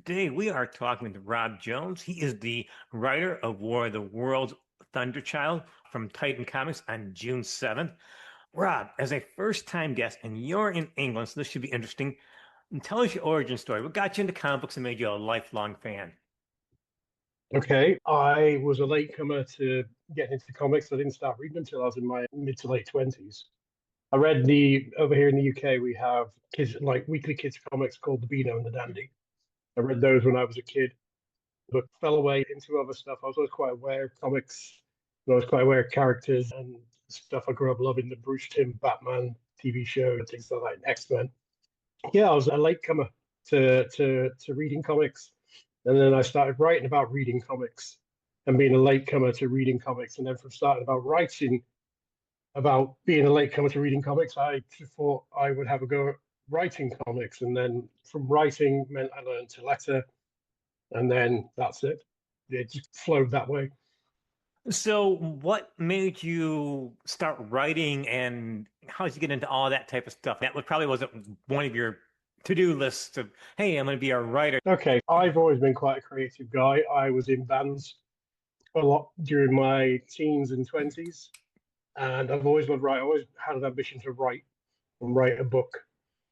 Today we are talking with Rob Jones. He is the writer of War of the Worlds Thunderchild from Titan Comics on June 7th. Rob, as a first-time guest, and you're in England, so this should be interesting. Tell us your origin story. What got you into comic books and made you a lifelong fan? Okay, I was a latecomer to getting into comics. I didn't start reading until I was in my mid to late 20s. I read the over here in the UK we have kids like weekly kids comics called the Beano and the Dandy. I read those when I was a kid, but fell away into other stuff. I was always quite aware of comics, and I was quite aware of characters and stuff. I grew up loving the Bruce Timm Batman TV show and things like that, X-Men. Yeah, I was a latecomer to reading comics. And then I started writing about reading comics and being a latecomer to reading comics. And then from starting about writing about being a latecomer to reading comics, I thought I would have a go at writing comics. And then from writing meant I learned to letter. And then that's it. It just flowed that way. So, what made you start writing, and how did you get into all that type of stuff? That probably wasn't one of your to-do lists of, hey, I'm going to be a writer. Okay, I've always been quite a creative guy. I was in bands a lot during my teens and 20s. And I've always loved writing. I always had an ambition to write and write a book.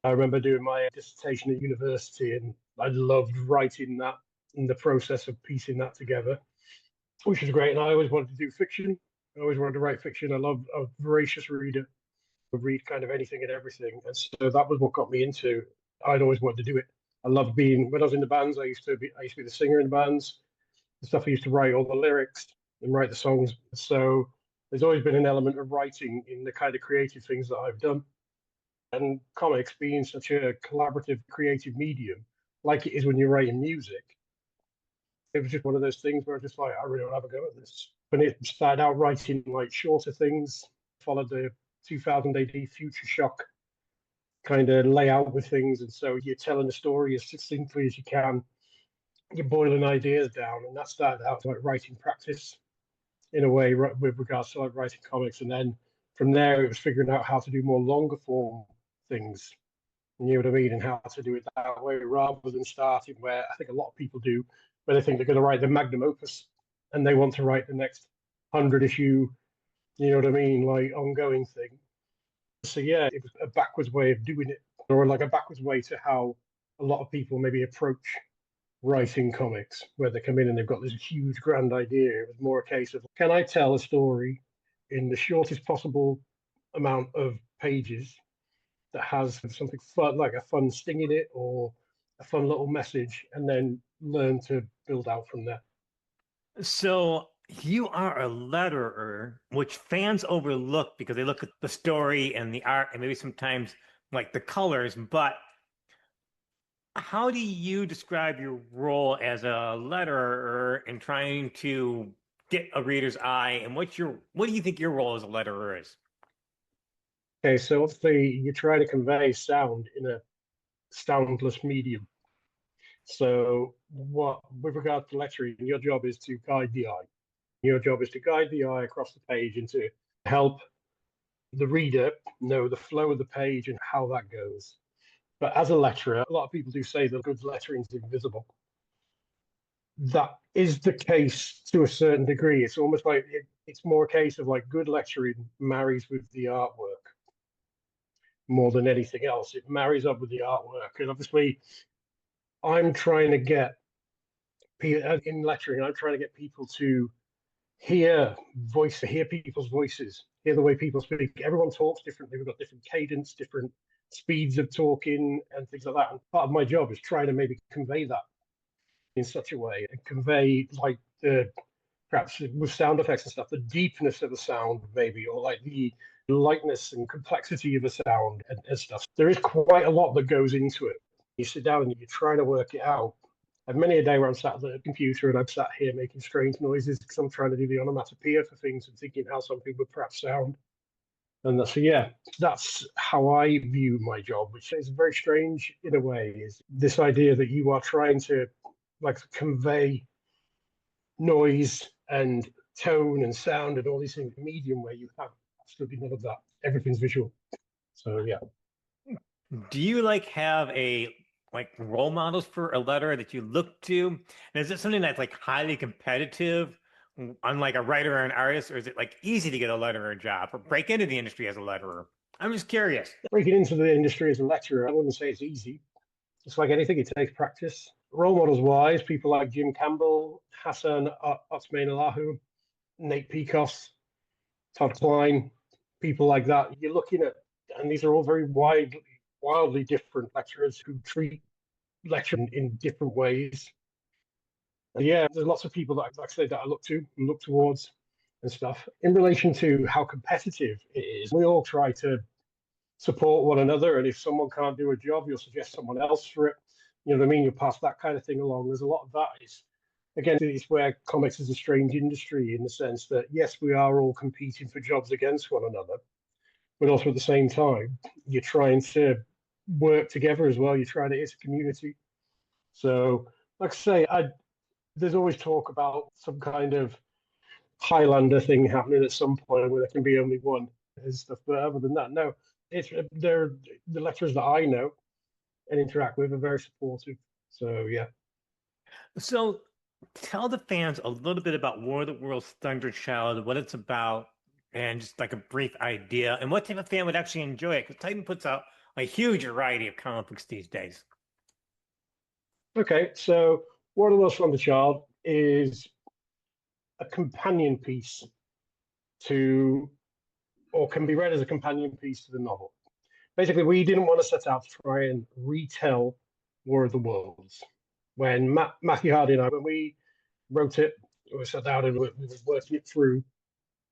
I remember doing my dissertation at university, and I loved writing that and the process of piecing that together, which was great. And I always wanted to do fiction. I always wanted to write fiction. I'm a voracious reader. I read kind of anything and everything, and so that was what got me into. I'd always wanted to do it. I loved being when I was in the bands. I used to be the singer in the bands. The stuff I used to write all the lyrics and write the songs. So there's always been an element of writing in the kind of creative things that I've done. And comics being such a collaborative, creative medium, like it is when you're writing music, it was just one of those things where I just like, I really want to have a go at this. When it started out writing like shorter things, followed the 2000 AD Future Shock kind of layout with things. And so you're telling the story as succinctly as you can, you're boiling ideas down. And that started out like writing practice in a way with regards to like writing comics. And then from there, it was figuring out how to do more longer form things. You know what I mean? And how to do it that way rather than starting where I think a lot of people do, where they think they're going to write the magnum opus and they want to write the next 100 issue, you know what I mean? Like ongoing thing. So yeah, it was a backwards way of doing it, or like a backwards way to how a lot of people maybe approach writing comics, where they come in and they've got this huge grand idea. It was more a case of, can I tell a story in the shortest possible amount of pages that has something fun, like a fun sting in it or a fun little message, and then learn to build out from there. So you are a letterer, which fans overlook because they look at the story and the art and maybe sometimes like the colors. But how do you describe your role as a letterer in trying to get a reader's eye? And what do you think your role as a letterer is? Okay, so obviously you try to convey sound in a soundless medium. So what with regard to lettering, your job is to guide the eye. Your job is to guide the eye across the page and to help the reader know the flow of the page and how that goes. But as a letterer, a lot of people do say that good lettering is invisible. That is the case to a certain degree. It's almost like it's more a case of like good lettering marries with the artwork more than anything else. It marries up with the artwork. And obviously, I'm trying to get in lettering, I'm trying to get people to hear people's voices, hear the way people speak. Everyone talks differently. We've got different cadence, different speeds of talking, and things like that. And part of my job is trying to maybe convey that in such a way and convey like the perhaps with sound effects and stuff, the deepness of a sound, maybe, or like the lightness and complexity of a sound and stuff. There is quite a lot that goes into it. You sit down and you're trying to work it out. I've many a day where I'm sat at the computer and I'm sat here making strange noises because I'm trying to do the onomatopoeia for things and thinking how something would perhaps sound. And so, yeah, that's how I view my job, which is very strange in a way, is this idea that you are trying to like convey noise and tone and sound and all these things, medium where you have absolutely none of that. Everything's visual. So, yeah. Do you like have a like role models for a letterer that you look to? And is it something that's like highly competitive, unlike a writer or an artist, or is it like easy to get a letterer job or break into the industry as a letterer? I'm just curious. Breaking into the industry as a lecturer, I wouldn't say it's easy. It's like anything, it takes practice. Role models wise, people like Jim Campbell, Hassan Otsmane-Elahu, Nate Pecos, Todd Klein, people like that. You're looking at, and these are all very wildly different lecturers who treat lecture in different ways. And yeah, there's lots of people that, like I say, that I look to and look towards and stuff. In relation to how competitive it is, we all try to support one another. And if someone can't do a job, you'll suggest someone else for it. You know what I mean? You'll pass that kind of thing along. There's a lot of that. Again, it's where comics is a strange industry in the sense that, yes, we are all competing for jobs against one another, but also at the same time, you're trying to work together as well. You're trying to, it's a community. So, like I say, there's always talk about some kind of Highlander thing happening at some point where there can be only one and stuff. But other than that, no, they're the lecturers that I know and interact with are very supportive. So yeah. So tell the fans a little bit about War of the Worlds Thunderchild, what it's about, and just like a brief idea, and what type of fan would actually enjoy it. Because Titan puts out a huge variety of comic books these days. Okay, so War of the Worlds Thunderchild is a companion piece to, or can be read as a companion piece to the novel. Basically, we didn't want to set out to try and retell War of the Worlds. When Matthew Hardy and I, when we wrote it, we sat down and we were working it through,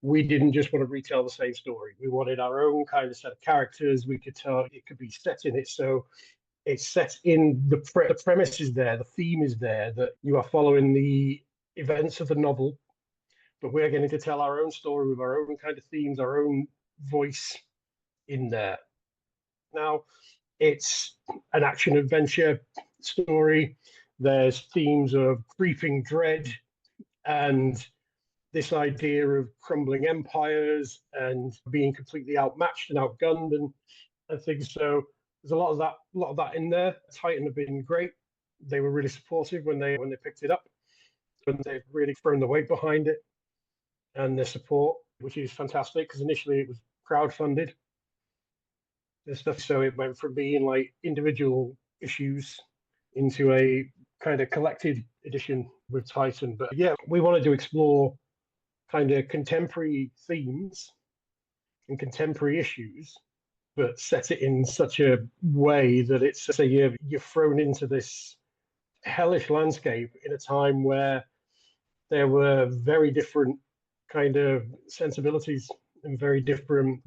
we didn't just want to retell the same story. We wanted our own kind of set of characters. We could tell it could be set in it. So it's set in the premise is there, the theme is there, that you are following the events of the novel, but we're getting to tell our own story with our own kind of themes, our own voice in there. Now, it's an action adventure story. There's themes of creeping dread and this idea of crumbling empires and being completely outmatched and outgunned and things. So there's a lot of that in there. Titan have been great. They were really supportive when they picked it up, and they've really thrown the weight behind it and their support, which is fantastic because initially it was crowdfunded and stuff. So it went from being like individual issues into a kind of collected edition with Titan. But yeah, we wanted to explore kind of contemporary themes and contemporary issues, but set it in such a way that it's say you're thrown into this hellish landscape in a time where there were very different kind of sensibilities and very different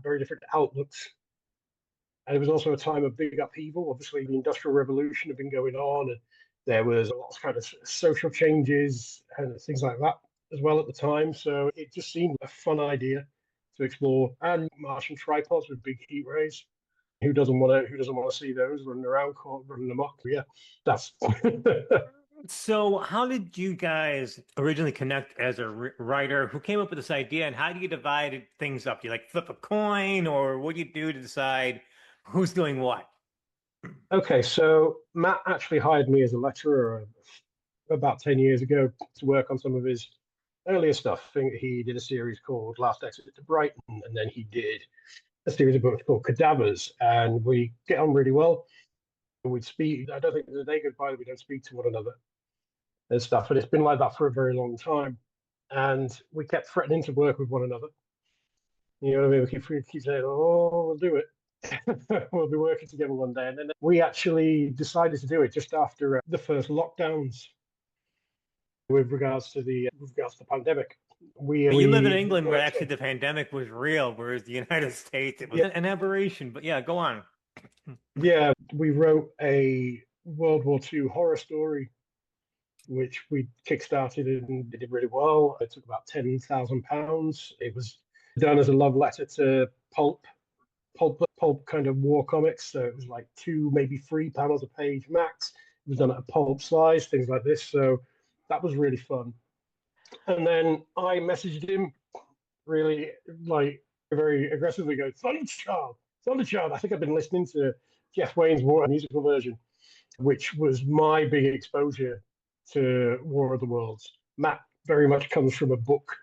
outlooks. And it was also a time of big upheaval. Obviously, the Industrial Revolution had been going on, and there was a lot of kind of social changes and things like that as well at the time. So it just seemed a fun idea to explore. And Martian tripods with big heat rays. Who doesn't want to see those running around, running amok? Yeah, that's. So, how did you guys originally connect as a writer? Who came up with this idea, and how do you divide things up? Do you like flip a coin, or what do you do to decide who's doing what? Okay, so Matt actually hired me as a lecturer about 10 years ago to work on some of his earlier stuff. I think he did a series called Last Exit to Brighton, and then he did a series of books called Cadavers, and we get on really well. We'd speak. I don't think there's a day goes by that we don't speak to one another and stuff. And it's been like that for a very long time. And we kept threatening to work with one another. You know what I mean? We keep saying, "Oh, we'll do it. We'll be working together one day." And then we actually decided to do it just after the first lockdowns with regards to the pandemic. You live in England where actually the pandemic was real, whereas the United States, it was an aberration. But yeah, go on. Yeah, we wrote a World War II horror story, which we kickstarted and did really well. It took about £10,000. It was done as a love letter to pulp kind of war comics. So it was like 2, maybe 3 panels a page max. It was done at a pulp size, things like this. So that was really fun. And then I messaged him really like very aggressively, going, Thunderchild. I think I've been listening to Jeff Wayne's musical version which was my big exposure to War of the Worlds. Matt very much comes from a book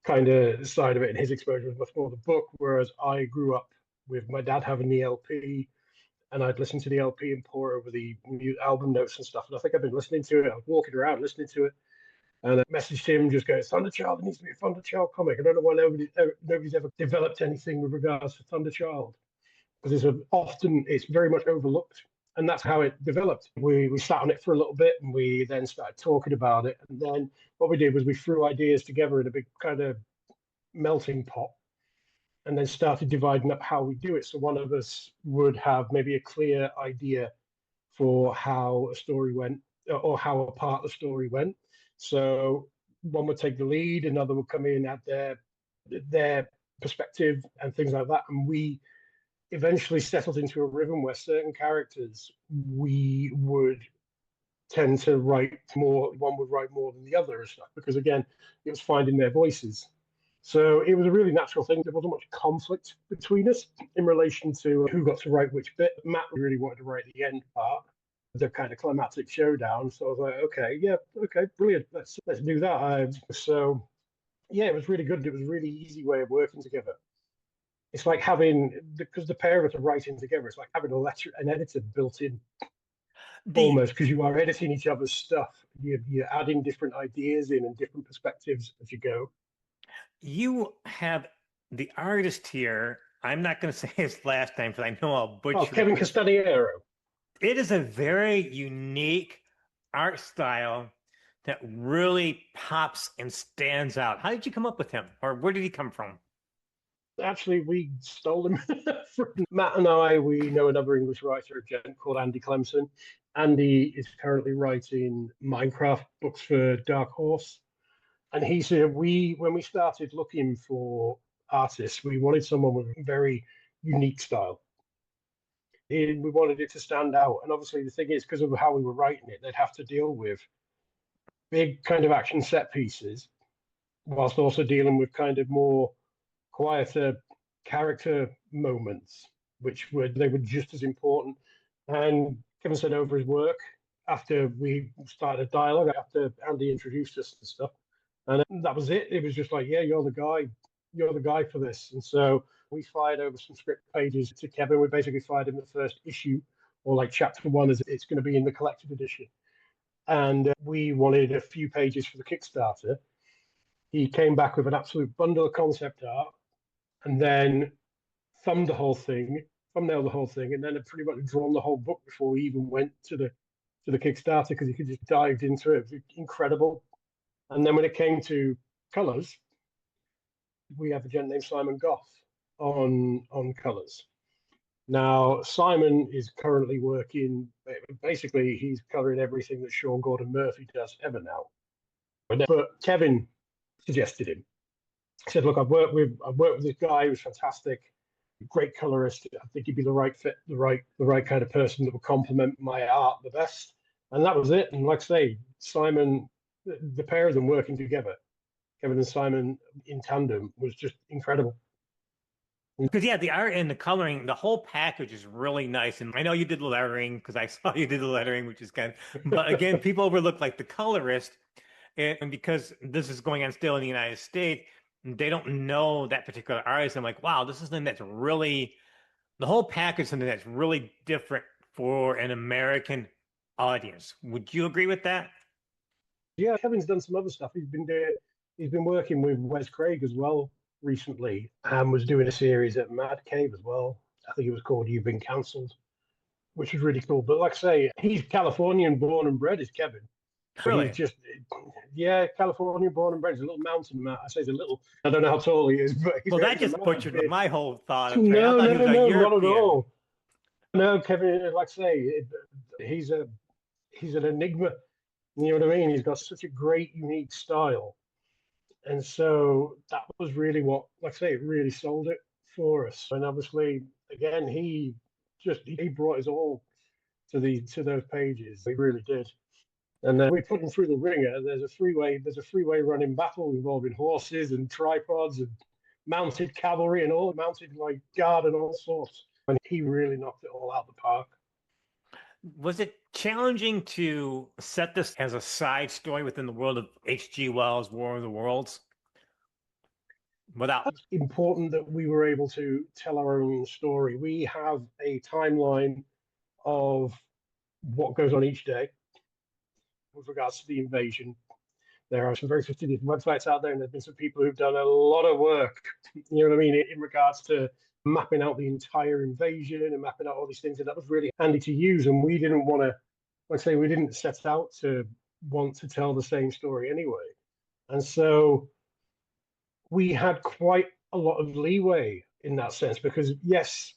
kind of side of it, and his exposure was much more the book, whereas I grew up with my dad having the LP, and I'd listen to the LP and pour over the album notes and stuff. And I think I've been listening to it. I was walking around listening to it, and I messaged him just going, Thunderchild, there needs to be a Thunderchild comic. I don't know why nobody's ever developed anything with regards to Thunderchild, because it's very much overlooked. And that's how it developed. We sat on it for a little bit, and we then started talking about it. And then what we did was we threw ideas together in a big kind of melting pot, and then started dividing up how we do it. So one of us would have maybe a clear idea for how a story went, or how a part of the story went. So one would take the lead, another would come in at their perspective and things like that. And we eventually settled into a rhythm where certain characters we would tend to write more, one would write more than the other and stuff, because again, it was finding their voices. So it was a really natural thing. There wasn't much conflict between us in relation to who got to write which bit. Matt really wanted to write the end part, the kind of climactic showdown. So I was like, okay, brilliant. Let's do that. So yeah, it was really good. It was a really easy way of working together. It's like having, because the pair of us are writing together, it's like having an editor built in almost, because you are editing each other's stuff. You're adding different ideas in and different perspectives as you go. You have the artist here. I'm not going to say his last name because I know I'll butcher it. Kevin Castaniero. It is a very unique art style that really pops and stands out. How did you come up with him, or where did he come from? Actually, we stole him from Matt and I. We know another English writer, a gent called Andy Clemson. Andy is currently writing Minecraft books for Dark Horse. And he said, when we started looking for artists, we wanted someone with a very unique style. We wanted it to stand out. And obviously, the thing is, because of how we were writing it, they'd have to deal with big kind of action set pieces, whilst also dealing with kind of more quieter character moments, they were just as important. And Kevin sent over his work after we started a dialogue, after Andy introduced us to stuff. And that was it. It was just like, yeah, you're the guy for this. And so we fired over some script pages to Kevin. We basically fired him the first issue, or like chapter 1, as it's going to be in the collected edition. And we wanted a few pages for the Kickstarter. He came back with an absolute bundle of concept art, and then thumbnailed the whole thing, and then had pretty much drawn the whole book before we even went to the Kickstarter, because he could just dive into it. It was incredible. And then when it came to colors, we have a gent named Simon Goff on colors. Now, Simon is currently working, basically, he's coloring everything that Sean Gordon Murphy does ever now. But Kevin suggested him. He said, look, I've worked with this guy who's fantastic, great colorist. I think he'd be the right fit, the right kind of person that would complement my art the best. And that was it. And like I say, Simon, the pair of them working together, Kevin and Simon in tandem, was just incredible. Because yeah, the art and the coloring, the whole package is really nice. And I know you did the lettering, because I saw you did the lettering, which is kind of, but again, people overlook like the colorist. And because this is going on still in the United States, they don't know that particular artist. I'm like, wow, this is something that's really, the whole package is something that's really different for an American audience. Would you agree with that? Yeah, Kevin's done some other stuff. He's been working with Wes Craig as well recently, and was doing a series at Mad Cave as well. I think it was called You've Been Cancelled, which was really cool. But like I say, he's Californian born and bred, is Kevin. Really? He's just, yeah, California born and bred. He's a little mountain man. I say he's a little. I don't know how tall he is, but well, that just butchered my whole thought. No, not at all. No, Kevin, like I say, he's an enigma. You know what I mean? He's got such a great, unique style. And so that was really what, like I say, it really sold it for us. And obviously, again, he brought his all to those pages. He really did. And then we put him through the ringer. There's a three-way running battle involving horses and tripods and mounted cavalry and all mounted like guard and all sorts. And he really knocked it all out of the park. Was it challenging to set this as a side story within the world of H.G. Wells' War of the Worlds? Without, It's important that we were able to tell our own story. We have a timeline of what goes on each day with regards to the invasion. There are some very specific websites out there, and there's been some people who've done a lot of work, you know what I mean, in regards to mapping out the entire invasion and mapping out all these things. And that was really handy to use. And we didn't want to, like I say, we didn't set out to want to tell the same story anyway. And so we had quite a lot of leeway in that sense because, yes,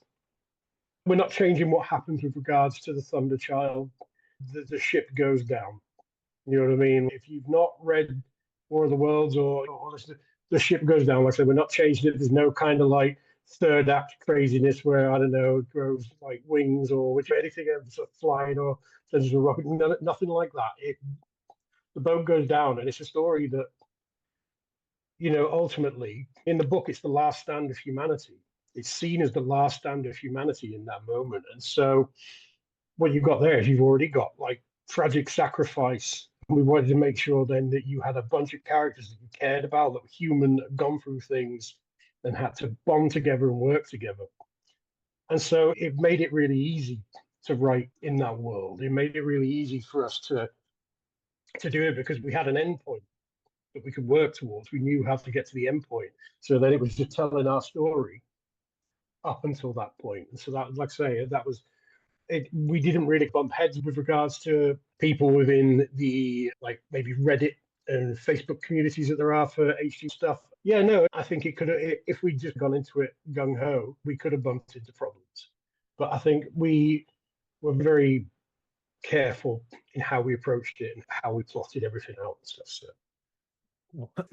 we're not changing what happens with regards to the Thunder Child. The ship goes down. You know what I mean? If you've not read War of the Worlds or the ship goes down, like I said, we're not changing it. There's no kind of like third act craziness where, I don't know, it grows like wings or which anything else flying or sends a rocket. Nothing like that. The boat goes down, and it's a story that, you know, ultimately in the book, it's the last stand of humanity. It's seen as the last stand of humanity in that moment. And so what you've got there is you've already got like tragic sacrifice. We wanted to make sure then that you had a bunch of characters that you cared about, that were human, that had gone through things and had to bond together and work together. And so it made it really easy to write in that world. It made it really easy for us to do it because we had an endpoint that we could work towards. We knew how to get to the endpoint. So then it was just telling our story up until that point. And so that, like I say, that was it. We didn't really bump heads with regards to people within the like maybe Reddit and Facebook communities that there are for HG stuff. Yeah, no, I think it could have, if we'd just gone into it gung ho, we could have bumped into problems. But I think we were very careful in how we approached it and how we plotted everything out and stuff. So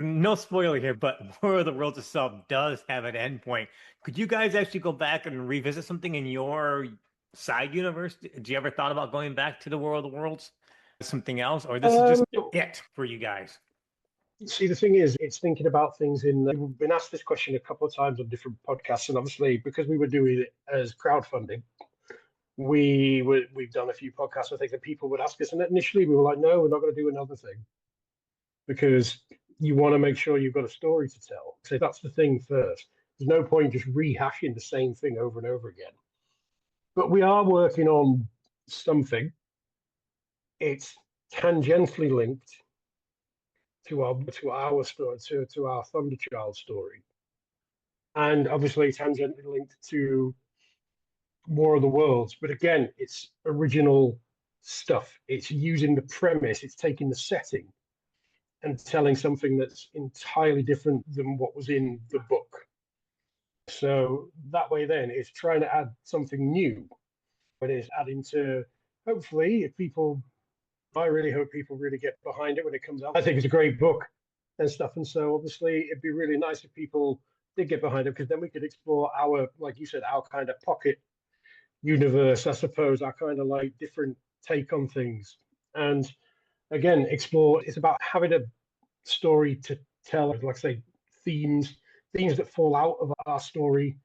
no spoiler here, but War of the Worlds itself does have an endpoint. Could you guys actually go back and revisit something in your side universe? Did you ever thought about going back to the War of the Worlds? Something else? Or this is just it for you guys? See, the thing is, it's thinking about things in. We've been asked this question a couple of times on different podcasts, and obviously, because we were doing it as crowdfunding, we've done a few podcasts. I think that people would ask us, and initially we were like, "No, we're not going to do another thing," because you want to make sure you've got a story to tell. So that's the thing first. There's no point just rehashing the same thing over and over again. But we are working on something. It's tangentially linked to our story, to our Thunderchild story, and obviously tangentially linked to War of the Worlds. But again, it's original stuff. It's using the premise. It's taking the setting and telling something that's entirely different than what was in the book. So that way, then it's trying to add something new, but it's adding to hopefully, if people, I really hope people really get behind it when it comes out. I think it's a great book and stuff. And so obviously, it'd be really nice if people did get behind it because then we could explore our, like you said, our kind of pocket universe, I suppose, our kind of like different take on things. And again, explore. It's about having a story to tell, like I say, themes that fall out of our story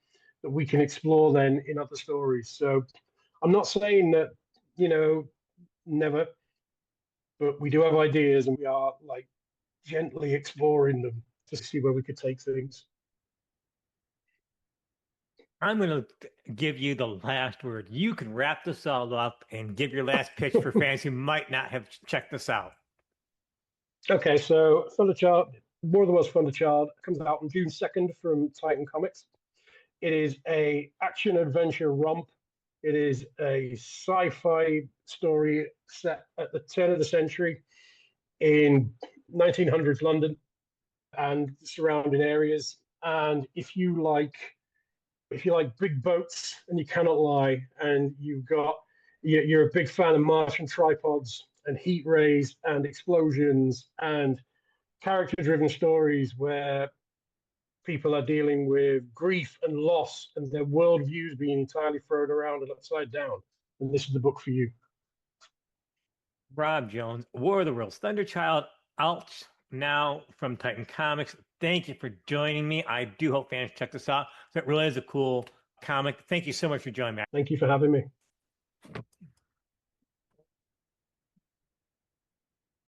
that we can explore then in other stories. So I'm not saying that, you know, never, but we do have ideas and we are like gently exploring them to see where we could take things. I'm going to give you the last word. You can wrap this all up and give your last pitch for fans who might not have checked this out. Okay, so Thunderchild, War of the Worlds Thunderchild comes out on June 2nd from Titan Comics. It is a action adventure romp. It is a sci-fi story set at the turn of the century in 1900s London and surrounding areas. And if you like big boats and you cannot lie, and you're a big fan of Martian tripods and heat rays and explosions and character-driven stories where people are dealing with grief and loss and their worldviews being entirely thrown around and upside down, then this is the book for you. Rob Jones, War of the Worlds, Thunderchild, out now from Titan Comics. Thank you for joining me. I do hope fans check this out. It really is a cool comic. Thank you so much for joining me. Thank you for having me.